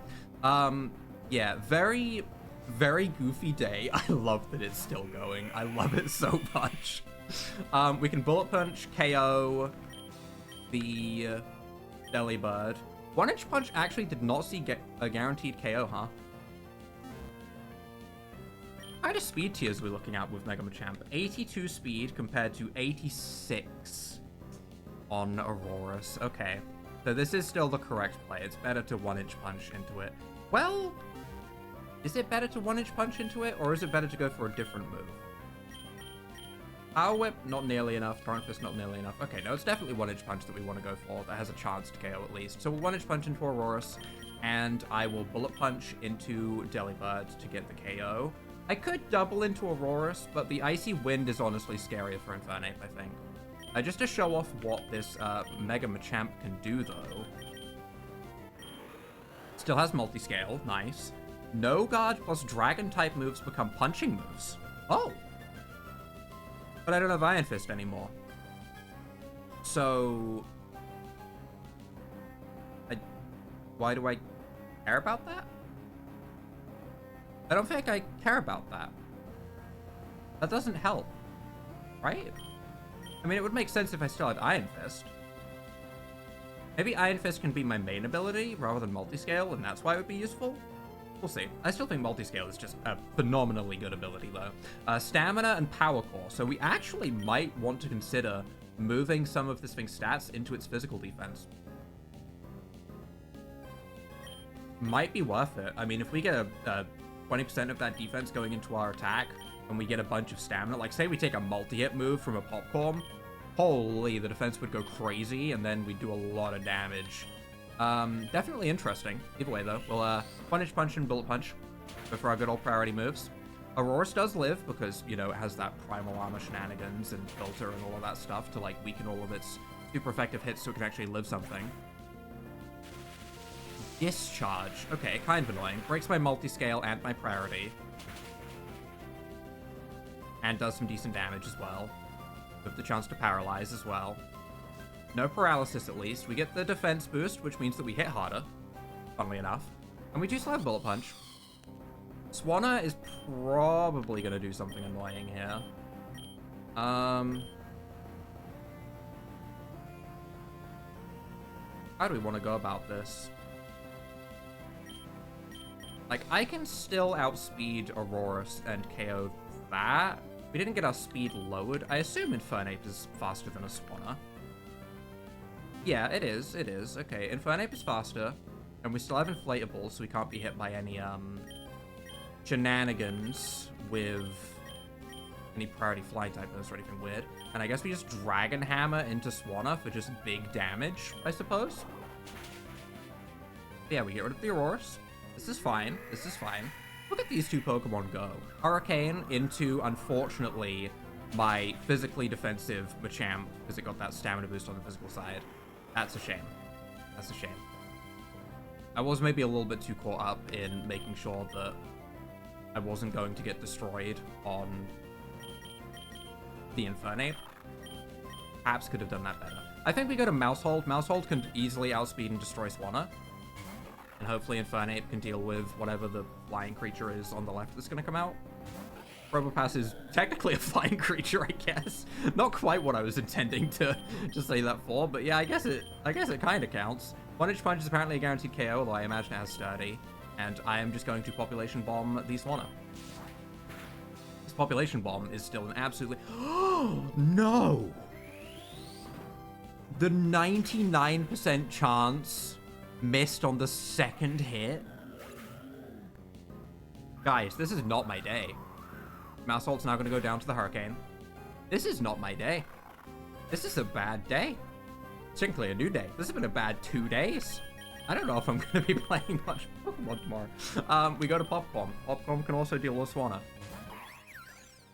Speaker 1: Yeah, very Very goofy day. I love that it's still going. I love it so much. We can Bullet Punch, KO the Delibird. 1-Inch Punch actually did not see a guaranteed KO, huh? What kind of speed tiers we're looking at with Mega Machamp? 82 speed compared to 86 on Aurorus. Okay, so this is still the correct play. It's better to 1-Inch Punch into it. Well, is it better to 1-Inch Punch into it, or is it better to go for a different move? Power Whip, not nearly enough. Torrent Fist, not nearly enough. Okay, no, it's definitely 1-Inch Punch that we want to go for. That has a chance to KO at least. So we'll 1-Inch Punch into Aurorus, and I will Bullet Punch into Delibird to get the KO. I could double into Aurorus, but the Icy Wind is honestly scarier for Infernape, I think. Just to show off what this Mega Machamp can do, though. Still has multi-scale, nice. No Guard plus Dragon-type moves become punching moves. Oh! But I don't have Iron Fist anymore. So... why do I care about that? I don't think I care about that. That doesn't help, right? I mean, it would make sense if I still had Iron Fist. Maybe Iron Fist can be my main ability rather than multi-scale, and that's why it would be useful? We'll see. I still think multi-scale is just a phenomenally good ability, though. Stamina and Power Core. So we actually might want to consider moving some of this thing's stats into its physical defense. Might be worth it. I mean, if we get a 20% of that defense going into our attack, and we get a bunch of stamina, like say we take a multi-hit move from a Popcorm, holy, the defense would go crazy, and then we'd do a lot of damage. Definitely interesting. Either way, though, we'll 1-Inch Punch and Bullet Punch go for our good old priority moves. Aurorus does live because, you know, it has that Primal Armor shenanigans and Filter and all of that stuff to, like, weaken all of its super effective hits so it can actually live something. Discharge. Okay, kind of annoying. Breaks my multi-scale and my priority. And does some decent damage as well. With the chance to paralyze as well. No paralysis, at least. We get the defense boost, which means that we hit harder. Funnily enough. And we do still have Bullet Punch. Swanna is probably going to do something annoying here. How do we want to go about this? Like, I can still outspeed Aurorus and KO that. We didn't get our speed lowered. I assume Infernape is faster than a Swanna. Yeah, it is. It is. Okay, Infernape is faster. And we still have Inflatables, so we can't be hit by any, shenanigans with any priority fly type moves or anything weird. And I guess we just Dragon Hammer into Swanna for just big damage, I suppose. Yeah, we get rid of the Aurorus. This is fine. This is fine. Look at these two Pokemon go. Hurricane into, unfortunately, my physically defensive Machamp, because it got that stamina boost on the physical side. That's a shame. That's a shame. I was maybe a little bit too caught up in making sure that I wasn't going to get destroyed on the Infernape. Perhaps could have done that better. I think we go to Mousehold. Mousehold can easily outspeed and destroy Swanna. And hopefully Infernape can deal with whatever the flying creature is on the left that's going to come out. Probopass is technically a flying creature, I guess. Not quite what I was intending to say that for, but yeah, I guess it kind of counts. 1-Inch Punch is apparently a guaranteed KO, although I imagine it has Sturdy. And I am just going to Population Bomb the Swanna. This Population Bomb is still an absolutely... Oh, no! The 99% chance missed on the second hit? Guys, this is not my day. Mouseholt's now going to go down to the Hurricane. This is not my day. This is a bad day. It's technically a new day. This has been a bad 2 days. I don't know if I'm going to be playing much Pokemon tomorrow. We go to Popcorm. Popcorm can also deal with Swanna.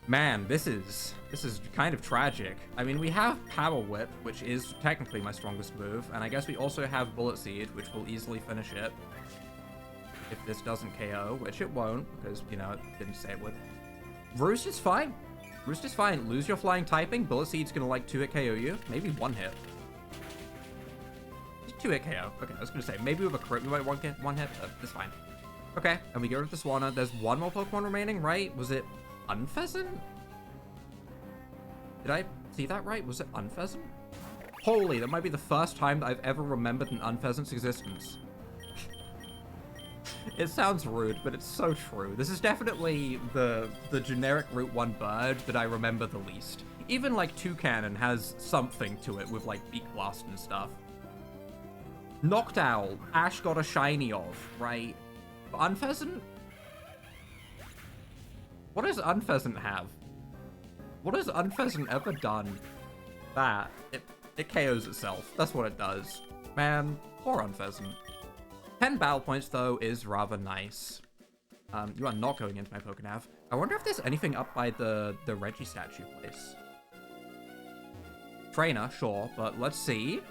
Speaker 1: Man, this is kind of tragic. I mean, we have Power Whip, which is technically my strongest move, and I guess we also have Bullet Seed, which will easily finish it. If this doesn't KO, which it won't, because, you know, it didn't say it would. Roost is fine. Roost is fine. Lose your flying typing. Bullet Seed's gonna like 2-hit KO you. Maybe 1 hit. 2-hit KO. Okay, I was gonna say, maybe with a crit we might 1 hit, but it's fine. Okay, and we get rid of the Swanna. There's one more Pokemon remaining, right? Was it Unpheasant? Did I see that right? Was it Unpheasant? Holy, that might be the first time that I've ever remembered an Unpheasant's existence. It sounds rude, but it's so true. This is definitely the generic Route 1 bird that I remember the least. Even, like, Toucanon has something to it with, like, Beak Blast and stuff. Noctowl, Ash got a shiny of, right? But Unpheasant? What does Unpheasant have? What has Unpheasant ever done? That. It KOs itself. That's what it does. Man, poor Unpheasant. 10 battle points, though, is rather nice. You are not going into my Pokenav. I wonder if there's anything up by the Reggie statue place. Trainer, sure, but let's see.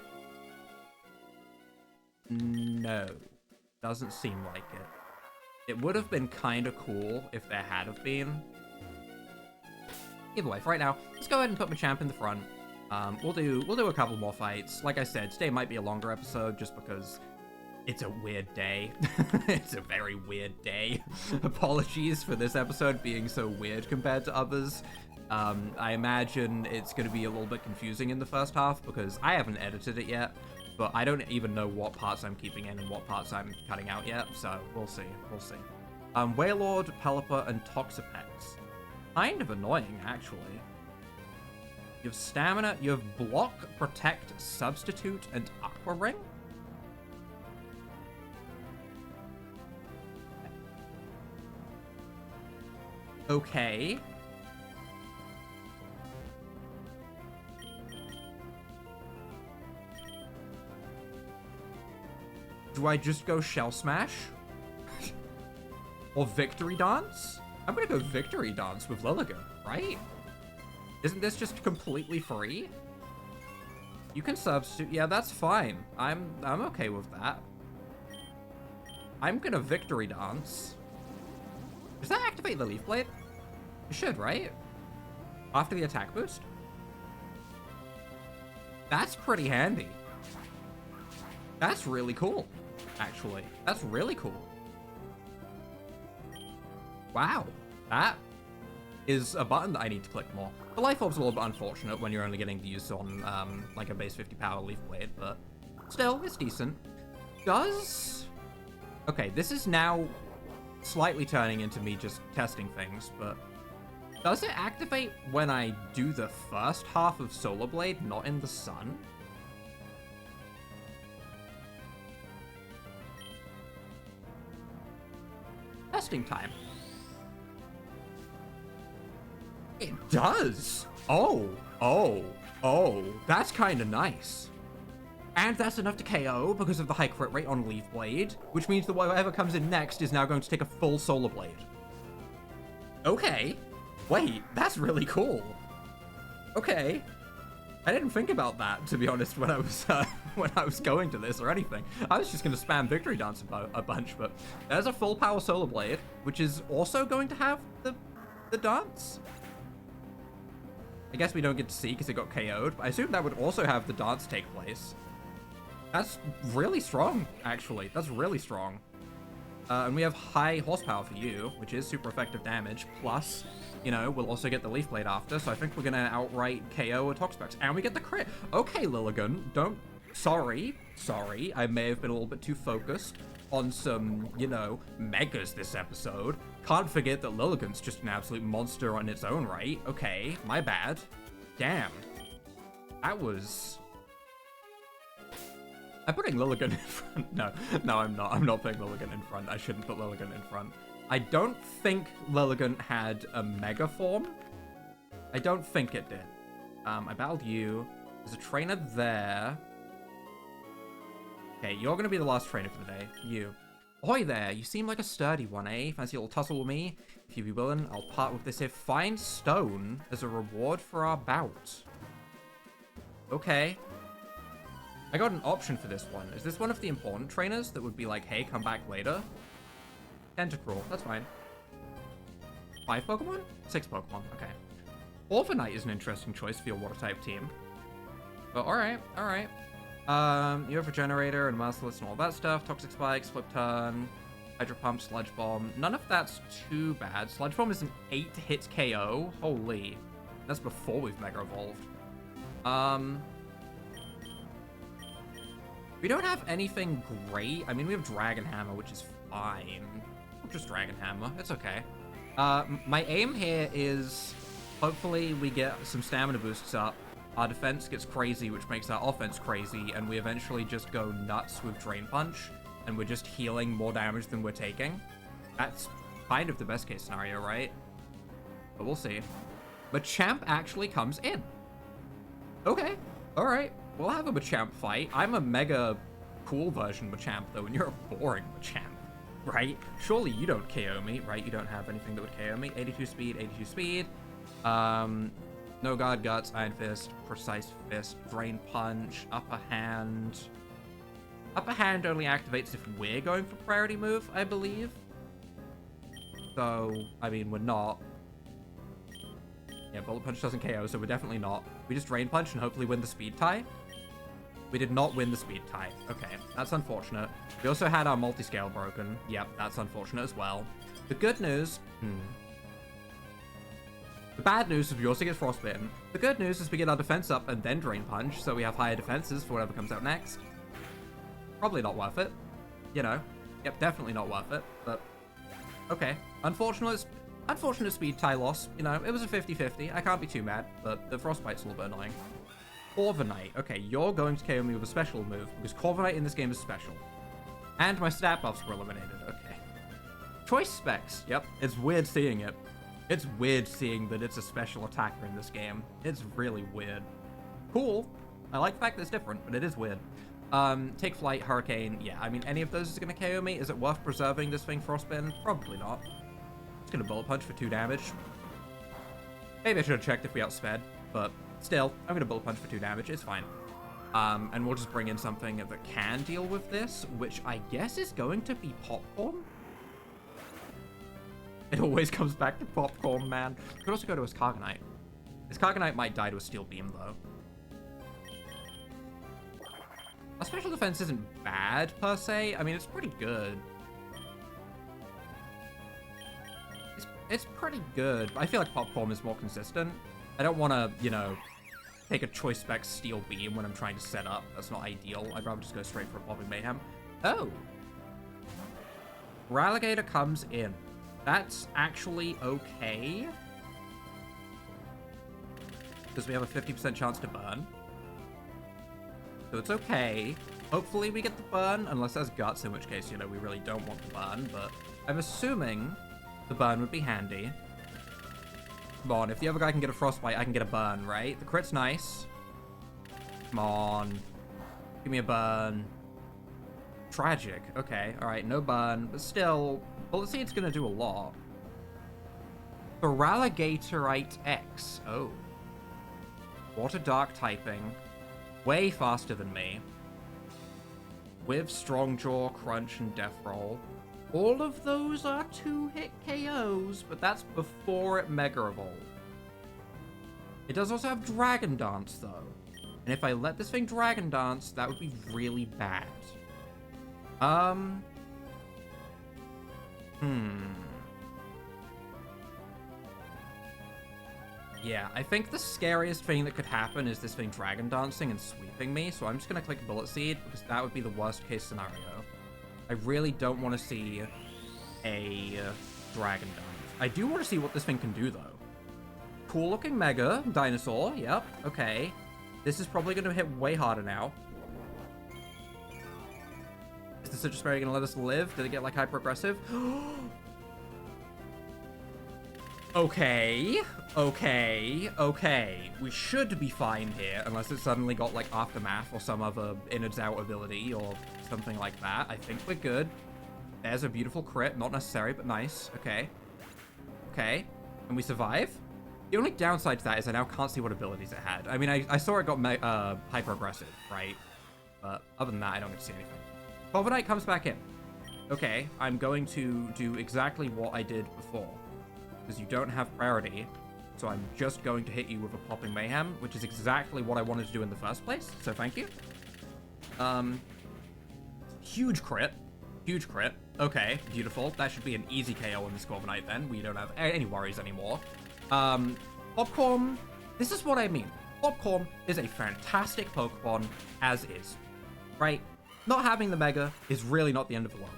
Speaker 1: No. Doesn't seem like it. It would have been kind of cool if there had have been. Either way, for right now, let's go ahead and put Machamp in the front. We'll do a couple more fights. Like I said, today might be a longer episode just because it's a weird day. It's a very weird day. Apologies for this episode being so weird compared to others. I imagine it's going to be a little bit confusing in the first half because I haven't edited it yet, but I don't even know what parts I'm keeping in and what parts I'm cutting out yet, so we'll see. We'll see. Wailord, Pelipper, and Toxapex. Kind of annoying, actually. You have Stamina, you have Block, Protect, Substitute, and Aqua Ring? Okay. Do I just go Shell Smash? Or Victory Dance? I'm gonna go Victory Dance with Lilligant, right? Isn't this just completely free? You can substitute. Yeah, that's fine. I'm okay with that. I'm gonna Victory Dance. Does that activate the Leaf Blade? It should, right? After the attack boost? That's pretty handy. That's really cool, actually. That's really cool. Wow. That is a button that I need to click more. The Life Orb's a little bit unfortunate when you're only getting the use on, like a base 50 power Leaf Blade, but still, it's decent. Okay, this is now slightly turning into me just testing things, but does it activate when I do the first half of Solar Blade, not in the sun? Testing time. It does! Oh, that's kind of nice. And that's enough to KO because of the high crit rate on Leaf Blade, which means that whatever comes in next is now going to take a full Solar Blade. Okay. Wait, that's really cool. Okay. I didn't think about that, to be honest, when I was going to this or anything. I was just going to spam Victory Dance a bunch, but there's a full power Solar Blade, which is also going to have the dance. I guess we don't get to see because it got KO'd, but I assume that would also have the dance take place. That's really strong, actually. That's really strong. And we have high horsepower for you, which is super effective damage. Plus, you know, we'll also get the Leaf Blade after, so I think we're going to outright KO a Toxapex. And we get the crit. Okay, Lilligant, Sorry. I may have been a little bit too focused on some, you know, megas this episode. Can't forget that Lilligant's just an absolute monster on its own right. Okay, my bad. Damn. That was... I'm putting Lilligant in front. No, I'm not. I'm not putting Lilligant in front. I shouldn't put Lilligant in front. I don't think Lilligant had a Mega Form. I don't think it did. I battled you. There's a trainer there. Okay, you're going to be the last trainer for the day. You. Ahoy there. You seem like a sturdy one, eh? Fancy a little tussle with me? If you be willing, I'll part with this here fine stone as a reward for our bout. Okay. I got an option for this one. Is this one of the important trainers that would be like, hey, come back later? Tentacruel, that's fine. 5 Pokemon? 6 Pokemon, okay. Orphanite is an interesting choice for your water-type team. But alright. You have Regenerator and Merciless and all that stuff. Toxic Spikes, Flip Turn. Hydro Pump, Sludge Bomb. None of that's too bad. Sludge Bomb is an 8-hit KO. Holy. That's before we've Mega Evolved. We don't have anything great. I mean, we have Dragon Hammer, which is fine. Just Dragon Hammer. It's okay. My aim here is hopefully we get some stamina boosts up. Our defense gets crazy, which makes our offense crazy, and we eventually just go nuts with Drain Punch, and we're just healing more damage than we're taking. That's kind of the best case scenario, right? But we'll see. Machamp actually comes in. Okay. Alright. We'll have a Machamp fight. I'm a mega cool version Machamp, though, and you're a boring Machamp, right? Surely you don't KO me, right? You don't have anything that would KO me. 82 speed, 82 speed. No Guard Guts, Iron Fist, Precise Fist, Drain Punch, Upper Hand. Upper Hand only activates if we're going for priority move, I believe. So, I mean, we're not. Yeah, Bullet Punch doesn't KO, so we're definitely not. We just Drain Punch and hopefully win the speed tie. We did not win the speed tie. Okay, that's unfortunate. We also had our multi-scale broken. Yep, that's unfortunate as well. The good news... The bad news is we also get Frostbitten. The good news is we get our defense up and then Drain Punch, so we have higher defenses for whatever comes out next. Probably not worth it. You know. Yep, definitely not worth it, but... Okay. Unfortunate speed tie loss. You know, it was a 50-50. I can't be too mad, but the Frostbite's a little bit annoying. Corviknight. Okay, you're going to KO me with a special move, because Corviknight in this game is special. And my stat buffs were eliminated. Okay. Choice specs. Yep, it's weird seeing it. It's weird seeing that it's a special attacker in this game. It's really weird. Cool. I like the fact that it's different, but it is weird. Take Flight, Hurricane. Yeah, I mean, any of those is going to KO me. Is it worth preserving this thing Frostbitten? Probably not. It's going to Bullet Punch for 2 damage. Maybe I should have checked if we outsped, but still, I'm going to Bullet Punch for 2 damage. It's fine. And we'll just bring in something that can deal with this, which I guess is going to be Popcorm? It always comes back to Popcorm, man. We could also go to his Cargonite. His Cargonite might die to a Steel Beam, though. Our special defense isn't bad, per se. I mean, it's pretty good. It's pretty good. But I feel like Popcorm is more consistent. I don't want to, you know, take a choice spec Steel Beam when I'm trying to set up. That's not ideal. I'd rather just go straight for a Popping Mayhem. Oh! Ralligator comes in. That's actually okay. Because we have a 50% chance to burn. So it's okay. Hopefully we get the burn, unless there's guts, in which case, you know, we really don't want the burn, but I'm assuming the burn would be handy. Come on, if the other guy can get a frostbite, I can get a burn, right? The crit's nice. Come on. Give me a burn. Tragic. Okay, alright, no burn, but still, Bullet Seed's gonna do a lot. Feraligatorite X. Oh. Water Dark typing. Way faster than me. With Strong Jaw, Crunch, and Death Roll. All of those are 2-hit KOs, but that's before it Mega Evolved. It does also have Dragon Dance, though. And if I let this thing Dragon Dance, that would be really bad. Yeah, I think the scariest thing that could happen is this thing Dragon Dancing and sweeping me, so I'm just gonna click Bullet Seed, because that would be the worst case scenario. I really don't want to see a Dragon Dance. I do want to see what this thing can do, though. Cool looking Mega Dinosaur, yep, okay. This is probably gonna hit way harder now. Is the Citrus Berry gonna let us live? Did it get, like, hyper-aggressive? Okay. We should be fine here, unless it suddenly got, like, Aftermath or some other innards out ability or something like that. I think we're good. There's a beautiful crit. Not necessary, but nice. Okay. Okay. And we survive? The only downside to that is I now can't see what abilities it had. I mean, I saw it got hyper-aggressive, right? But other than that, I don't get to see anything. Corviknight comes back in. Okay, I'm going to do exactly what I did before. Because you don't have priority, so I'm just going to hit you with a Popping Mayhem, which is exactly what I wanted to do in the first place, so thank you. Huge crit. Huge crit. Okay, beautiful. That should be an easy KO in the Scorponite then. We don't have any worries anymore. Popcorm, this is what I mean. Popcorm is a fantastic Pokemon as is, right? Not having the Mega is really not the end of the world.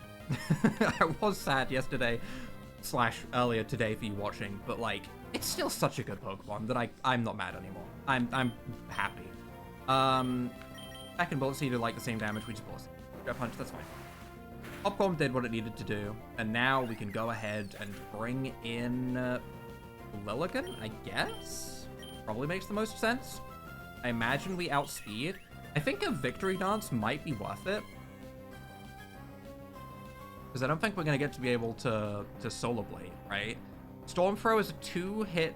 Speaker 1: I was sad yesterday / earlier today for you watching, but like, it's still such a good Pokemon that I'm not mad anymore. I'm happy. Second Bullet Seed did like the same damage, we just paused. Gut Punch, that's fine. Popcorn did what it needed to do, and now we can go ahead and bring in Lilligant, I guess? Probably makes the most sense. I imagine we outspeed. I think a Victory Dance might be worth it. Because I don't think we're going to get to be able to Solar Blade, right? Storm Throw is a 2-hit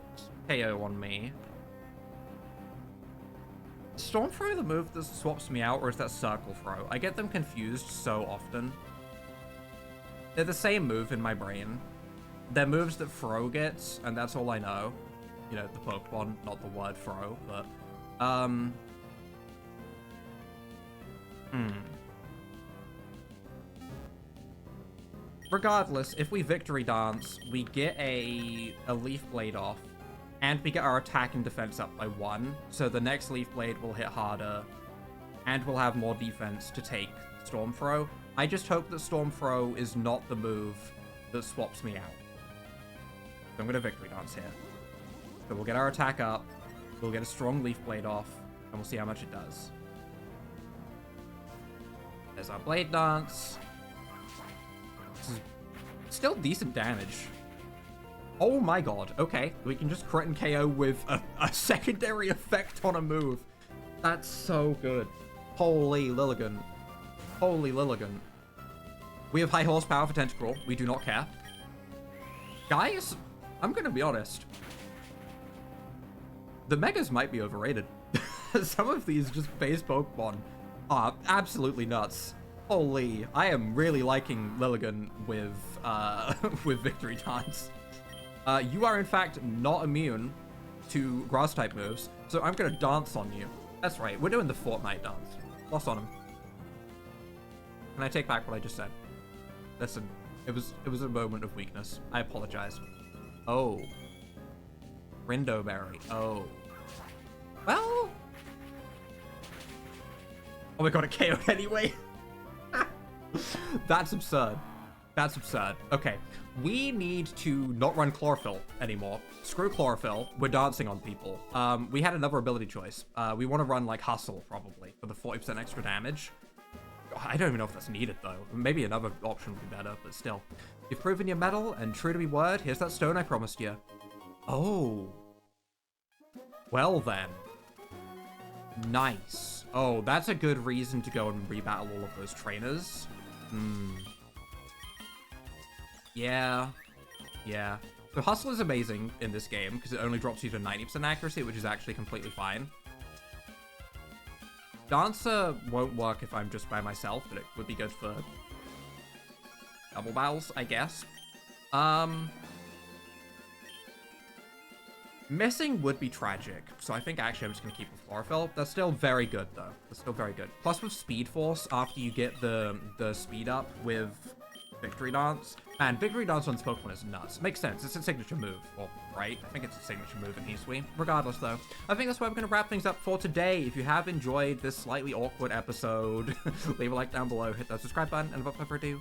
Speaker 1: KO on me. Storm Throw the move that swaps me out, or is that Circle Throw? I get them confused so often. They're the same move in my brain. They're moves that Throw gets, and that's all I know. You know, the Pokemon, not the word Throw, but... Regardless, if we Victory Dance, we get a Leaf Blade off, and we get our attack and defense up by 1, so the next Leaf Blade will hit harder, and we'll have more defense to take Storm Throw. I just hope that Storm Throw is not the move that swaps me out. So I'm going to Victory Dance here. So we'll get our attack up, we'll get a strong Leaf Blade off, and we'll see how much it does. There's our Blade Dance. This is still decent damage. Oh my god, okay. We can just crit and KO with a secondary effect on a move. That's so good. Holy Lilligant. Holy Lilligant. We have high horsepower for Tentacruel. We do not care. Guys, I'm gonna be honest. The Megas might be overrated. Some of these just base Pokemon are absolutely nuts. Holy, I am really liking Lilligant with with Victory Dance. You are in fact not immune to Grass-type moves, so I'm gonna dance on you. That's right, we're doing the Fortnite dance. Lost on him. Can I take back what I just said? Listen, it was a moment of weakness. I apologize. Oh. Rindo Berry. Oh. Well. Oh my god, it KO'd anyway. That's absurd. That's absurd. Okay, we need to not run Chlorophyll anymore. Screw Chlorophyll. We're dancing on people. We had another ability choice. We want to run like Hustle probably for the 40% extra damage. I don't even know if that's needed though. Maybe another option would be better, but still. You've proven your mettle, and true to your word, here's that stone I promised you. Oh. Well then. Nice. Oh, that's a good reason to go and rebattle all of those trainers. Yeah. Yeah. So Hustle is amazing in this game, because it only drops you to 90% accuracy, which is actually completely fine. Dancer won't work if I'm just by myself, but it would be good for double battles, I guess. Missing would be tragic, so I think actually I'm just going to keep with Chlorophyll. That's still very good, though. That's still very good. Plus with Speed Force, after you get the speed up with Victory Dance, and Victory Dance on this Pokemon is nuts. Makes sense. It's a signature move. Well, right? I think it's a signature move in Hisui. Regardless, though, I think that's where we're going to wrap things up for today. If you have enjoyed this slightly awkward episode, leave a like down below, hit that subscribe button, and without further ado,